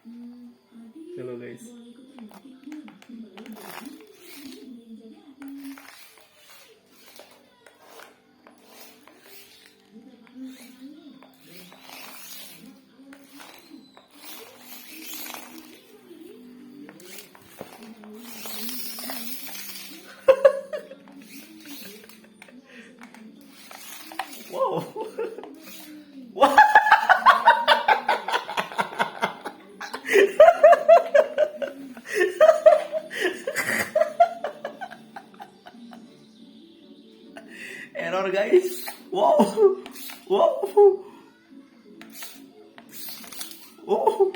Halo guys. Wow. Wah. Error guys. Wow. Wow. Oh.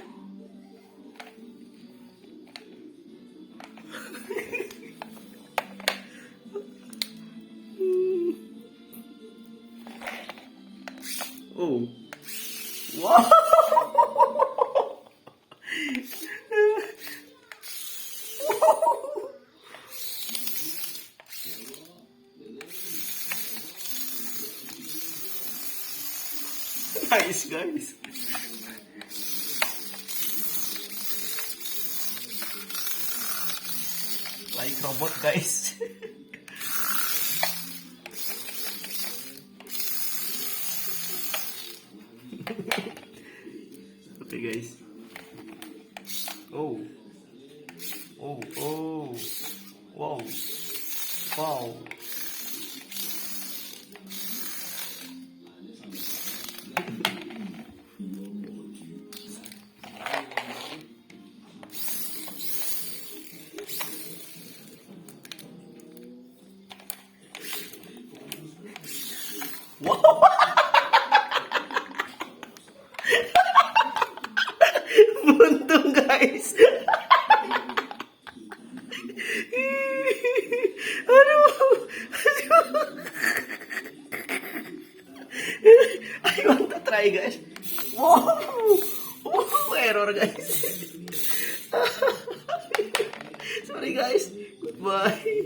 Oh. Wow. Nice guys. Like robot guys. Okay guys. Oh. Oh. Oh. Wow. Wow. Wow. Buntung guys. Aduh. I want to try guys. Wow. Wow, error guys. Sorry guys. Goodbye.